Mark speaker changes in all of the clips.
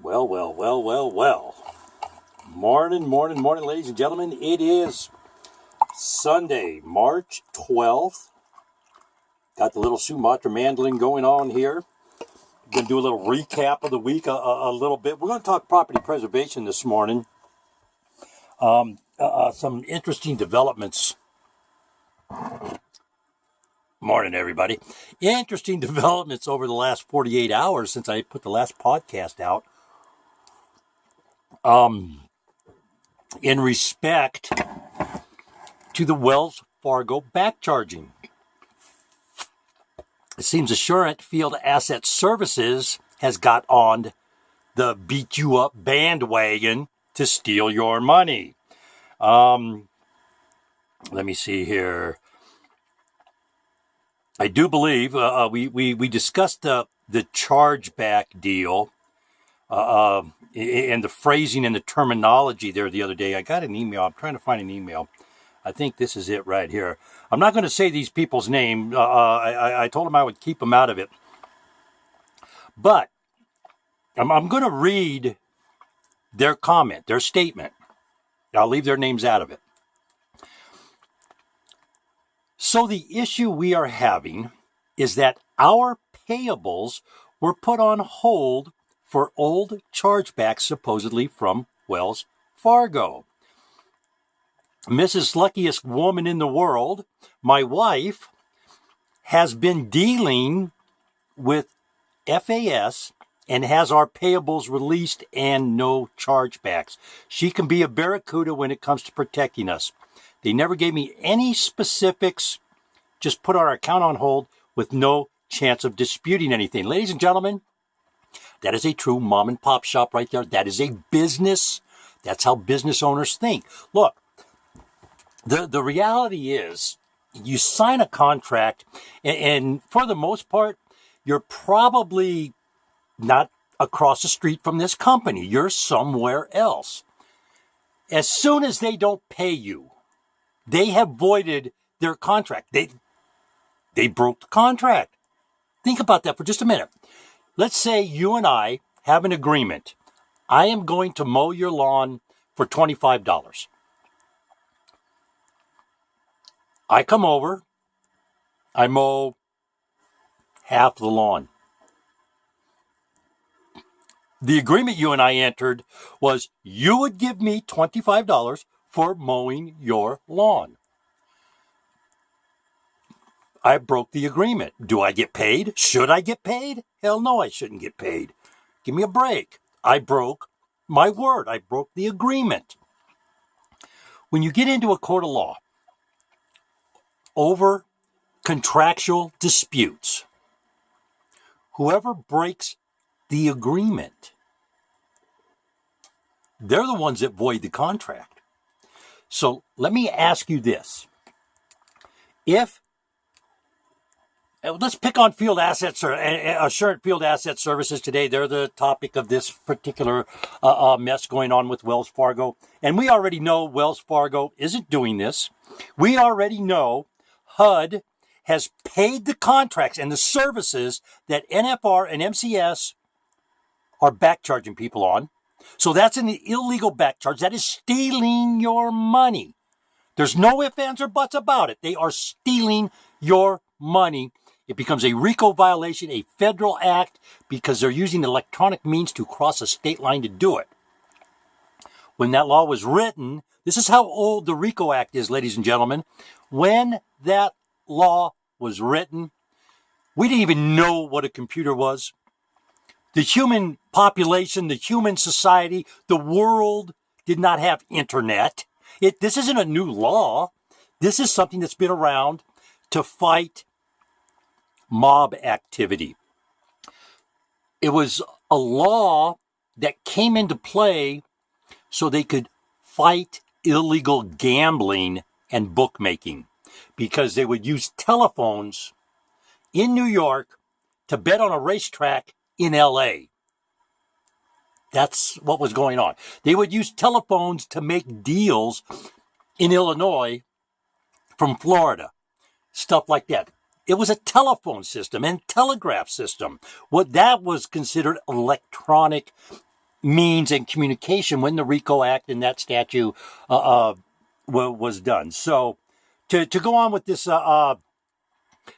Speaker 1: Well. Morning, ladies and gentlemen. It is Sunday, March 12th. Got the little Sumatra mandolin going on here. Going to do a little recap of the week a little bit. We're going to talk property preservation this morning. Some interesting developments. Morning, everybody. Interesting developments over the last 48 hours since I put the last podcast out. In respect to the Wells Fargo back charging. It seems Assurant Field Asset Services has got on the beat you up bandwagon to steal your money. Let me see here. I do believe we discussed the chargeback deal and the phrasing and the terminology there the other day. I got an email. I'm trying to find an email. I think this is it right here. I'm not going to say these people's name. I told them I would keep them out of it. But I'm going to read their comment, their statement. I'll leave their names out of it. So the issue we are having is that our payables were put on hold for old chargebacks supposedly from Wells Fargo. Mrs. Luckiest Woman in the World, my wife, has been dealing with FAS and has our payables released and no chargebacks. She can be a barracuda when it comes to protecting us. They never gave me any specifics, just put our account on hold with no chance of disputing anything. Ladies and gentlemen, that is a true mom and pop shop right there. That is a business. That's how business owners think. Look, the reality is you sign a contract and for the most part, you're probably not across the street from this company. You're somewhere else. As soon as they don't pay you, they have voided their contract. They broke the contract. Think about that for just a minute. Let's say you and I have an agreement. I am going to mow your lawn for $25. I come over. I mow half the lawn. The agreement you and I entered was you would give me $25 for mowing your lawn. I broke the agreement. Do I get paid? Should I get paid? Hell no, I shouldn't get paid. Give me a break. I broke my word. I broke the agreement. When you get into a court of law over contractual disputes, whoever breaks the agreement, they're the ones that void the contract. So let me ask you this. Let's pick on field assets or Assurant Field Asset Services today. They're the topic of this particular mess going on with Wells Fargo. And we already know Wells Fargo isn't doing this. We already know HUD has paid the contracts and the services that NFR and MCS are back charging people on. So that's an illegal back charge. That is stealing your money. There's no ifs, ands, or buts about it. They are stealing your money. It becomes a RICO violation, a federal act, because they're using electronic means to cross a state line to do it. When that law was written, this is how old the RICO Act is, ladies and gentlemen. When that law was written, we didn't even know what a computer was. The human population, the human society, the world did not have internet. This isn't a new law. This is something that's been around to fight mob activity. It was a law that came into play so they could fight illegal gambling and bookmaking because they would use telephones in New York to bet on a racetrack in LA. That's what was going on. They would use telephones to make deals in Illinois from Florida, stuff like that. It was a telephone system and telegraph system. What that was considered electronic means and communication when the RICO Act and that statute was done. So to go on with this,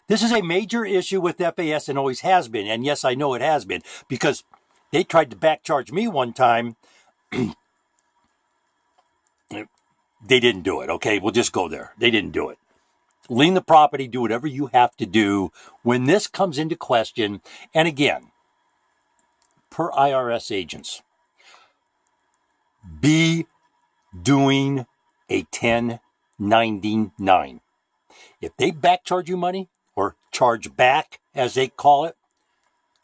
Speaker 1: this is a major issue with FAS and always has been. And yes, I know it has been because they tried to back charge me one time. They didn't do it. Okay, we'll just go there. They didn't do it. Lien the property, do whatever you have to do when this comes into question. And again, per IRS agents, be doing a 1099. If they back charge you money or charge back, as they call it,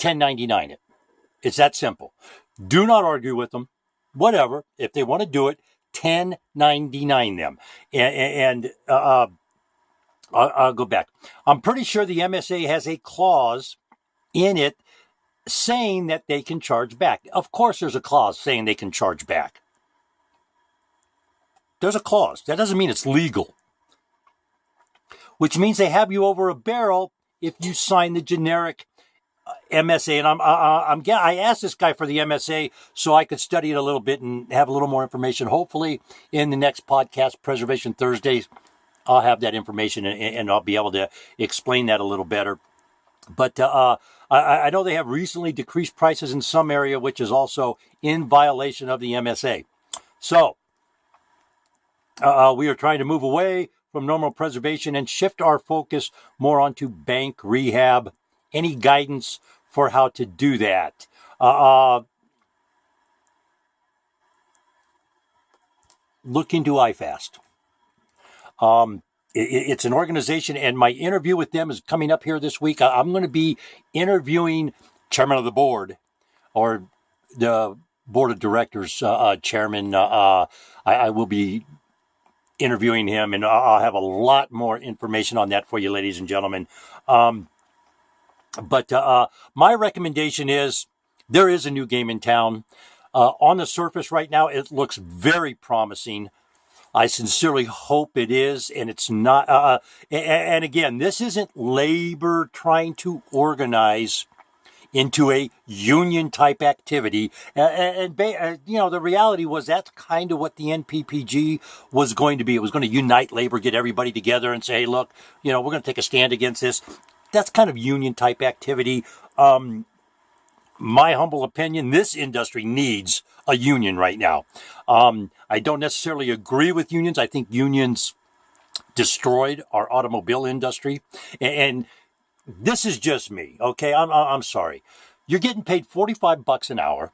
Speaker 1: 1099 it. It's that simple. Do not argue with them. Whatever. If they want to do it, 1099 them. And I'll go back. I'm pretty sure the MSA has a clause in it saying that they can charge back. Of course, there's a clause saying they can charge back. There's a clause. That doesn't mean it's legal. Which means they have you over a barrel if you sign the generic MSA. And I asked this guy for the MSA so I could study it a little bit and have a little more information. Hopefully, in the next podcast, Preservation Thursdays, I'll have that information and I'll be able to explain that a little better. But I know they have recently decreased prices in some area, which is also in violation of the MSA. So we are trying to move away from normal preservation and shift our focus more onto bank rehab. Any guidance for how to do that? Look into iFast. It's an organization, and my interview with them is coming up here this week. I'm going to be interviewing chairman of the board or the board of directors chairman. I will be interviewing him, and I'll have a lot more information on that for you, ladies and gentlemen. But my recommendation is there is a new game in town. On the surface right now, it looks very promising. I sincerely hope it is, and it's not. And again, this isn't labor trying to organize into a union type activity. The reality was that's kind of what the NPPG was going to be. It was going to unite labor, get everybody together and say, hey, look, we're going to take a stand against this. That's kind of union type activity. My humble opinion, this industry needs a union right now. I don't necessarily agree with unions. I think unions destroyed our automobile industry. And this is just me, okay? I'm sorry. You're getting paid $45 an hour.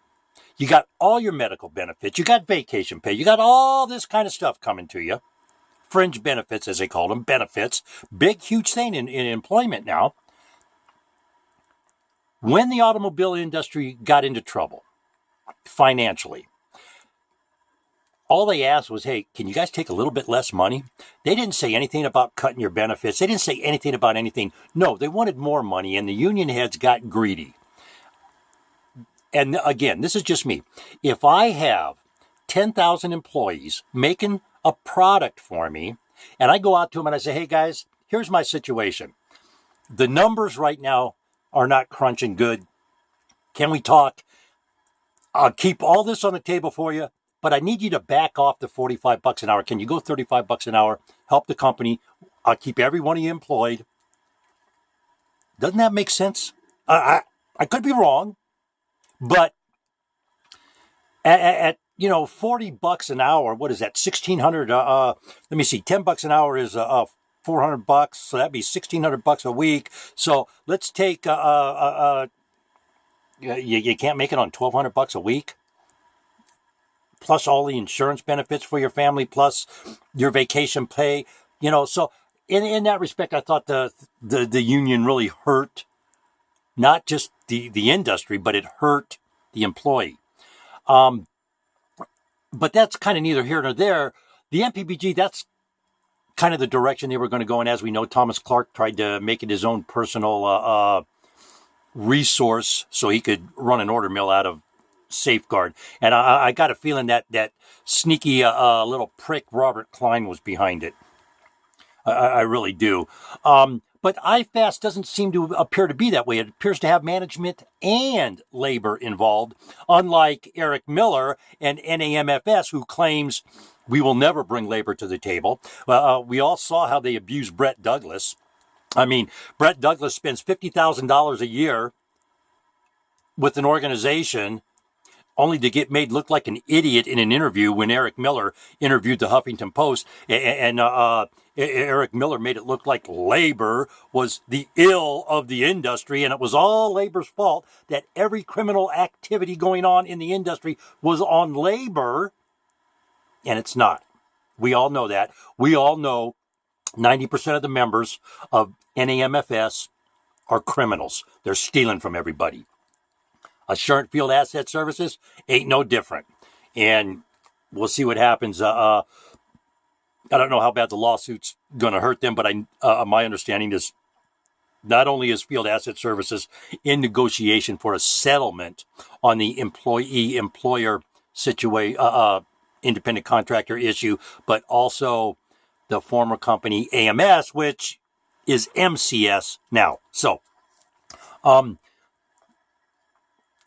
Speaker 1: You got all your medical benefits. You got vacation pay. You got all this kind of stuff coming to you. Fringe benefits, as they call them, benefits. Big, huge thing in employment now. When the automobile industry got into trouble financially, all they asked was, hey, can you guys take a little bit less money? They didn't say anything about cutting your benefits. They didn't say anything about anything. No, they wanted more money, and the union heads got greedy. And again, this is just me. If I have 10,000 employees making a product for me, and I go out to them and I say, hey, guys, here's my situation. The numbers right now are not crunching good. Can we talk? I'll keep all this on the table for you, but I need you to back off the $45 an hour. Can you go $35 an hour? Help the company. I'll keep every one of you employed. Doesn't that make sense? I could be wrong, but at $40 an hour, what is that? $1,600. Let me see. $10 an hour is $400, so that'd be $1,600 a week. So let's take you can't make it on $1,200 a week, plus all the insurance benefits for your family, plus your vacation pay. So in that respect, I thought the union really hurt not just the industry, but it hurt the employee. But that's kind of neither here nor there. The MPPG, that's kind of the direction they were going to go. And as we know, Thomas Clark tried to make it his own personal resource so he could run an order mill out of Safeguard. And I got a feeling that sneaky little prick Robert Klein was behind it. I really do. But IFAS doesn't seem to appear to be that way. It appears to have management and labor involved, unlike Eric Miller and NAMFS, who claims we will never bring labor to the table. We all saw how they abused Brett Douglas. I mean, Brett Douglas spends $50,000 a year with an organization only to get made look like an idiot in an interview when Eric Miller interviewed the Huffington Post. And Eric Miller made it look like labor was the ill of the industry, and it was all labor's fault, that every criminal activity going on in the industry was on labor, and it's not. We all know that. We all know 90% of the members of NAMFS are criminals. They're stealing from everybody. Assurant Field Asset Services ain't no different. And we'll see what happens. I don't know how bad the lawsuit's going to hurt them, but my understanding is not only is Field Asset Services in negotiation for a settlement on the employee-employer independent contractor issue, but also the former company AMS, which is MCS now. So,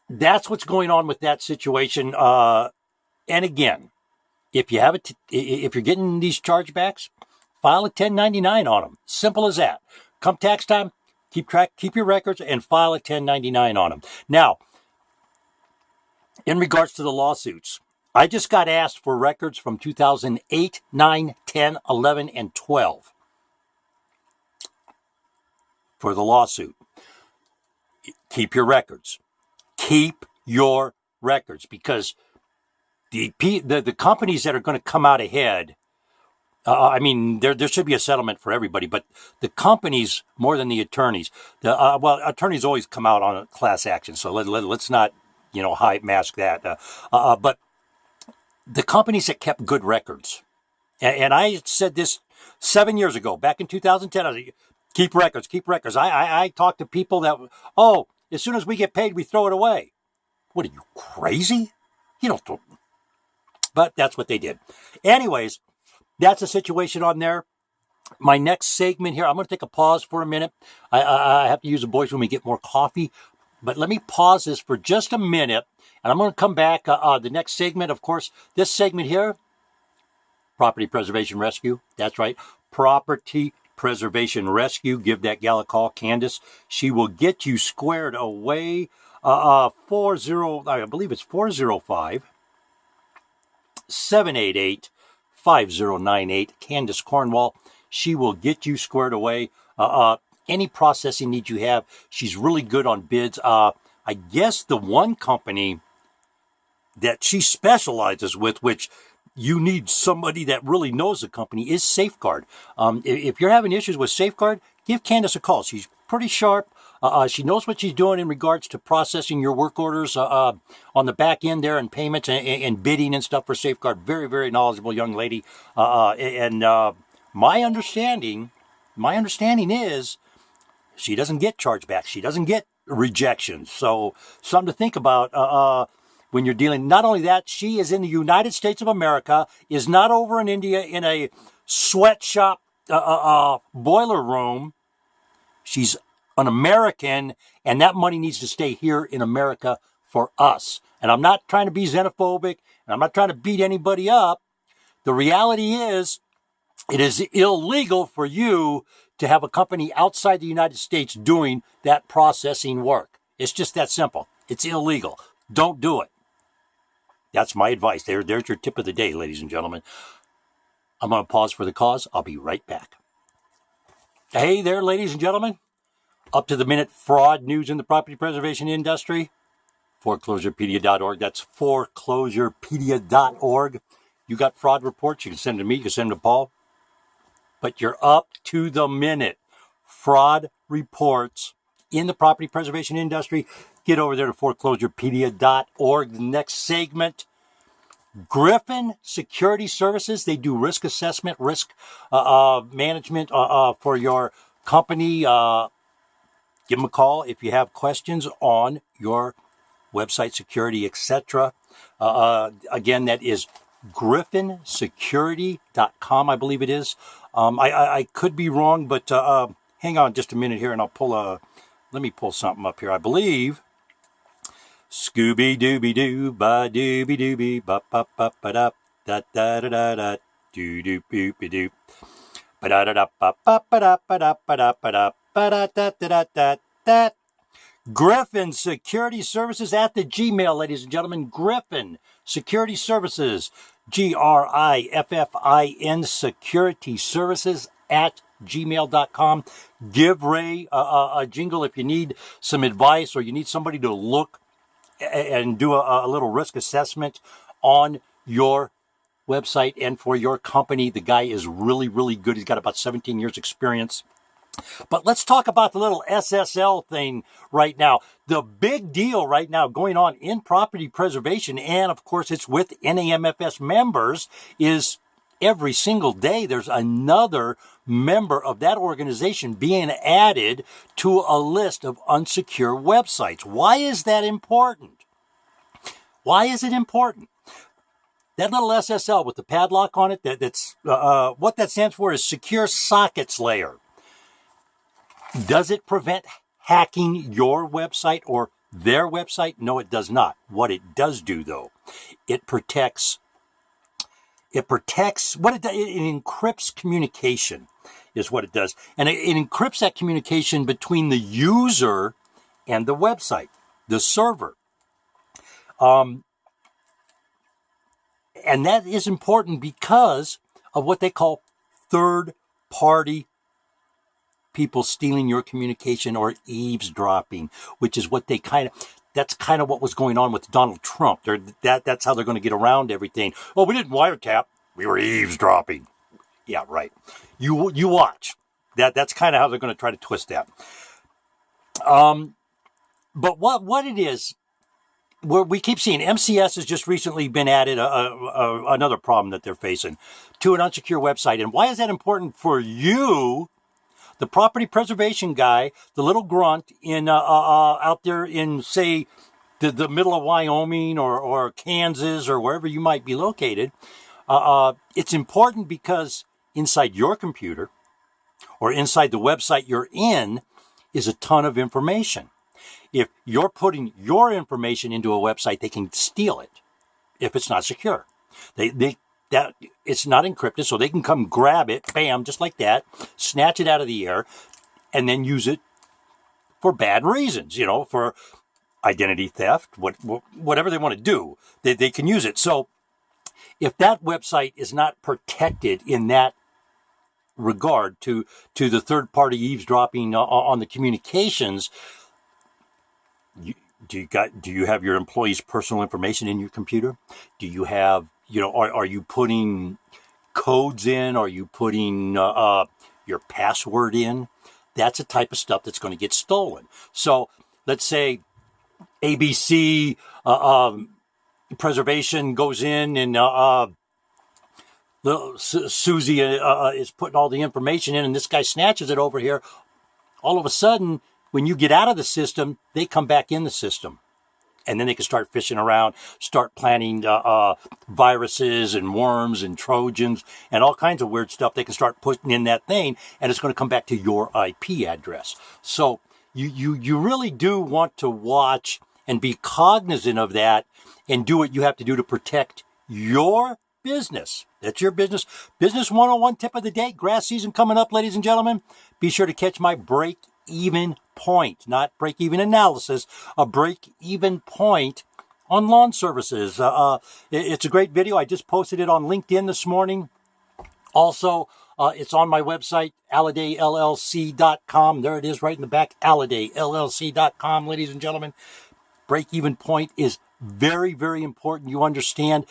Speaker 1: that's what's going on with that situation. And again, if you have if you're getting these chargebacks, file a 1099 on them. Simple as that. Come tax time, keep your records, and file a 1099 on them. Now, in regards to the lawsuits, I just got asked for records from 2008, 9, 10, 11, and 12 for the lawsuit. Keep your records. Keep your records, because the companies that are going to come out ahead, I mean, there should be a settlement for everybody, but the companies more than the attorneys. Attorneys always come out on a class action, so let's not mask that. But the companies that kept good records, and I said this 7 years ago, back in 2010, I was like, keep records, keep records. I talked to people that, as soon as we get paid, we throw it away. What are you, crazy? You don't throw. But that's what they did. Anyways, that's the situation on there. My next segment here, I'm going to take a pause for a minute. I have to use the boys when we get more coffee. But let me pause this for just a minute, and I'm going to come back. The next segment, of course, this segment here, Property Preservation Rescue. That's right, Property Preservation Rescue. Give that gal a call, Candace. She will get you squared away. I believe it's 405-788-5098. Candace Cornwall. She will get you squared away. Any processing need you have. She's really good on bids. I guess the one company that she specializes with, which you need somebody that really knows the company, is Safeguard. If you're having issues with Safeguard, give Candace a call. She's pretty sharp. She knows what she's doing in regards to processing your work orders on the back end there, and payments and bidding and stuff for Safeguard. Very, very knowledgeable young lady. My understanding is she doesn't get chargebacks. She doesn't get rejections. So something to think about when you're dealing. Not only that, she is in the United States of America, is not over in India in a sweatshop boiler room. She's an American, and that money needs to stay here in America for us. And I'm not trying to be xenophobic, and I'm not trying to beat anybody up. The reality is, it is illegal for you to have a company outside the United States doing that processing work. It's just that simple. It's illegal. Don't do it. That's my advice. There's your tip of the day, ladies and gentlemen. I'm going to pause for the cause. I'll be right back. Hey there, ladies and gentlemen. Up to the minute fraud news in the property preservation industry. Foreclosurepedia.org. That's foreclosurepedia.org. You got fraud reports, you can send them to me, you can send them to Paul. But you're up to the minute fraud reports in the property preservation industry. Get over there to foreclosurepedia.org. The next segment, Griffin Security Services. They do risk assessment, risk management for your company. Give them a call if you have questions on your website security, etc. Again, that is griffinsecurity.com, I believe it is. I could be wrong, but hang on just a minute here and let me pull something up here. I believe Scooby Dooby Doo ba dooby dooby ba ba ba ba da da da da da da doo doo boopy doo ba da da da ba ba ba da ba da ba da ba da ba da da da da da. Griffin Security Services at the Gmail, ladies and gentlemen. Griffin Security Services, GRIFFIN Security Services at gmail.com. Give Ray a jingle if you need some advice or you need somebody to look and do a little risk assessment on your website and for your company. The guy is really, really good. He's got about 17 years experience. But let's talk about the little SSL thing right now. The big deal right now going on in property preservation, and of course it's with NAMFS members, is every single day there's another member of that organization being added to a list of unsecure websites. Why is that important? Why is it important? That little SSL with the padlock on it, that's what that stands for is Secure Sockets Layer. Does it prevent hacking your website or their website? No, it does not. What it does do, though, it protects what it does. It encrypts communication is what it does. And it encrypts that communication between the user and the website, the server. And that is important because of what they call third-party people stealing your communication or eavesdropping, which is what that's kind of what was going on with Donald Trump. That's how they're going to get around everything. Oh, we didn't wiretap. We were eavesdropping. Yeah, right. You watch. That's kind of how they're going to try to twist that. But what it is, we keep seeing MCS has just recently been added another problem that they're facing to an unsecure website. And why is that important for you? The property preservation guy, the little grunt in out there in, say, the middle of Wyoming or Kansas or wherever you might be located, it's important because inside your computer or inside the website you're in is a ton of information. If you're putting your information into a website, they can steal it if it's not secure. That it's not encrypted, so they can come grab it, bam, just like that, snatch it out of the air, and then use it for bad reasons, for identity theft, whatever they want to do, they can use it. So if that website is not protected in that regard to the third-party eavesdropping on the communications, do you have your employees' personal information in your computer? Do you have are you putting codes in? Are you putting your password in? That's the type of stuff that's going to get stolen. So let's say ABC preservation goes in and little Susie is putting all the information in, and this guy snatches it over here. All of a sudden, when you get out of the system, they come back in the system. And then they can start fishing around, start planting viruses and worms and Trojans and all kinds of weird stuff. They can start putting in that thing, and it's going to come back to your IP address. So you really do want to watch and be cognizant of that and do what you have to do to protect your business. That's your business. Business 101 tip of the day. Grass season coming up, ladies and gentlemen. Be sure to catch my break-even point, not break-even analysis, a break-even point on lawn services. It's a great video. I just posted it on LinkedIn this morning. Also, it's on my website, alladayllc.com. There it is right in the back, alladayllc.com, ladies and gentlemen. Break-even point is very, very important. You understand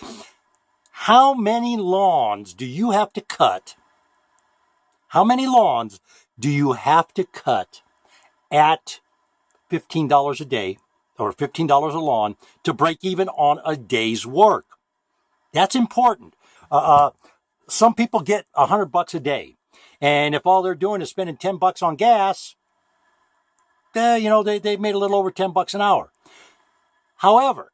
Speaker 1: how many lawns do you have to cut? How many lawns do you have to cut at $15 a day or $15 a lawn to break even on a day's work? That's important. Some people get $100 a day. And if all they're doing is spending $10 on gas, they made a little over $10 an hour. However,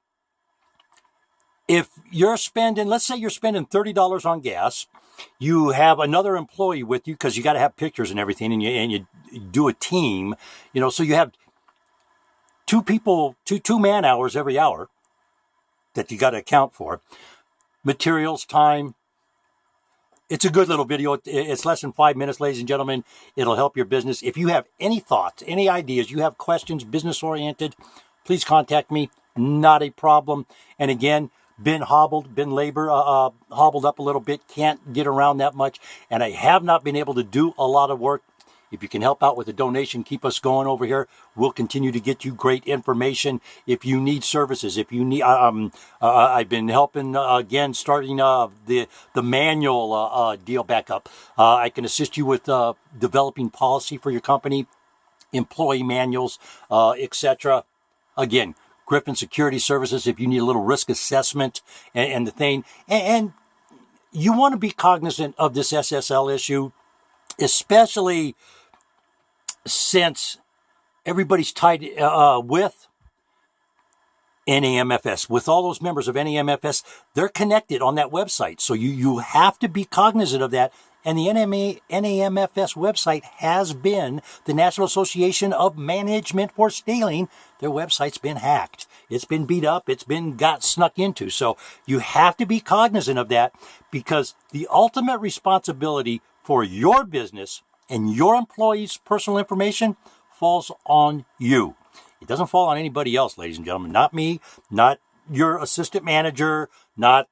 Speaker 1: if you're spending, let's say you're spending $30 on gas, you have another employee with you because you got to have pictures and everything, and you do a team, so you have two people, two man hours every hour that you got to account for. Materials, time. It's a good little video. It's less than 5 minutes, ladies and gentlemen. It'll help your business. If you have any thoughts, any ideas, you have questions, business oriented, please contact me. Not a problem. And again, been hobbled up a little bit, can't get around that much, and I have not been able to do a lot of work. If you can help out with a donation, keep us going over here. We'll continue to get you great information. If you need services, if you need, I've been helping again, starting the manual deal back up. I can assist you with developing policy for your company, employee manuals, etc. Again, Griffin Security Services, if you need a little risk assessment and the thing. And you want to be cognizant of this SSL issue, especially since everybody's tied with NAMFS. With all those members of NAMFS, they're connected on that website. So you have to be cognizant of that. And the NAMFS website has been the National Association of Management for Stealing. Their website's been hacked. It's been beat up. It's been got snuck into. So you have to be cognizant of that, because the ultimate responsibility for your business and your employees' personal information falls on you. It doesn't fall on anybody else, ladies and gentlemen. Not me, not your assistant manager, not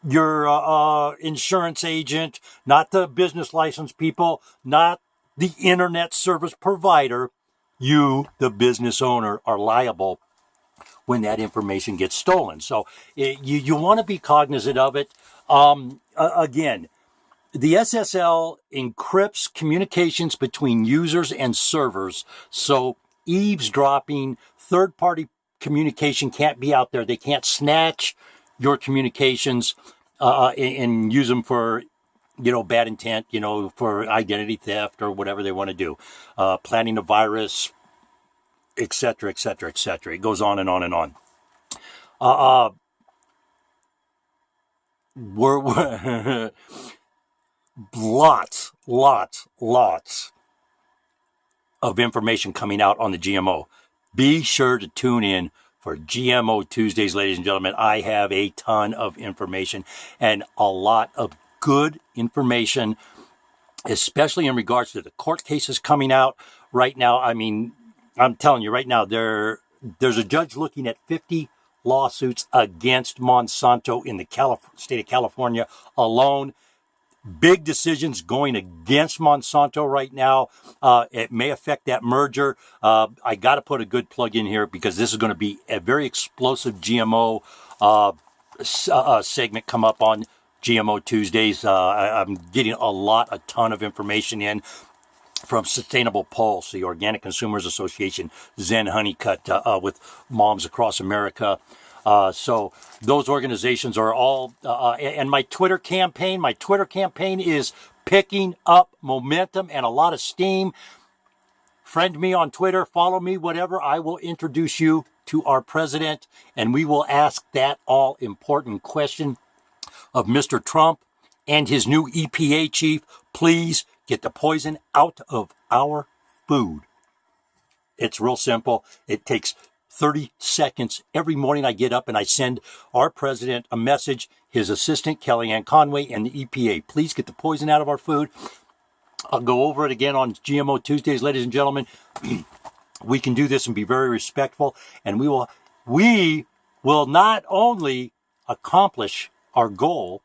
Speaker 1: your insurance agent, not the business license people, not the internet service provider. You, the business owner, are liable when that information gets stolen. So you want to be cognizant of it. Again, the SSL encrypts communications between users and servers, so eavesdropping, third-party communication can't be out there. They can't snatch your communications and use them for, bad intent, for identity theft or whatever they want to do, planting a virus, etc., etc., etc. It goes on and on and on. We're lots of information coming out on the GMO. Be sure to tune in for GMO Tuesdays, ladies and gentlemen. I have a ton of information and a lot of good information, especially in regards to the court cases coming out right now. I mean, I'm telling you right now, there's a judge looking at 50 lawsuits against Monsanto in the state of California alone. Big decisions going against Monsanto right now. It may affect that merger. I got to put a good plug in here, because this is going to be a very explosive GMO segment come up on GMO Tuesdays. I'm getting a ton of information in from Sustainable Pulse, the Organic Consumers Association, Zen Honeycut with Moms Across America. So those organizations are all, and my Twitter campaign is picking up momentum and a lot of steam. Friend me on Twitter, follow me, whatever. I will introduce you to our president, and we will ask that all important question of Mr. Trump and his new EPA chief. Please get the poison out of our food. It's real simple. It takes 30 seconds. Every morning I get up and I send our president a message, his assistant, Kellyanne Conway, and the EPA. Please get the poison out of our food. I'll go over it again on GMO Tuesdays, ladies and gentlemen. We can do this and be very respectful, and we will not only accomplish our goal,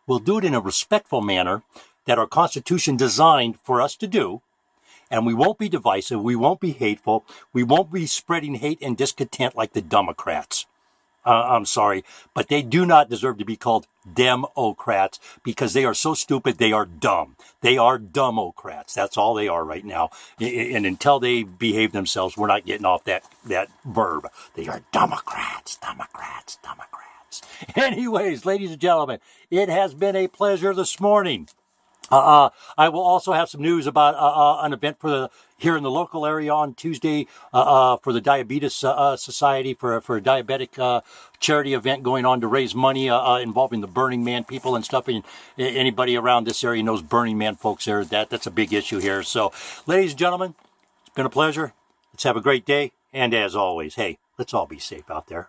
Speaker 1: we'll do it in a respectful manner that our Constitution designed for us to do. And we won't be divisive. We won't be hateful. We won't be spreading hate and discontent like the Democrats. I'm sorry, but they do not deserve to be called Democrats, because they are so stupid, they are dumb. They are Democrats. That's all they are right now. And until they behave themselves, we're not getting off that verb. They are Democrats. Anyways, ladies and gentlemen, it has been a pleasure this morning. I will also have some news about an event for here in the local area on Tuesday for the Diabetes Society for a diabetic charity event going on to raise money involving the Burning Man people and stuff. And anybody around this area knows Burning Man folks there. That's a big issue here. So, ladies and gentlemen, it's been a pleasure. Let's have a great day. And as always, hey, let's all be safe out there.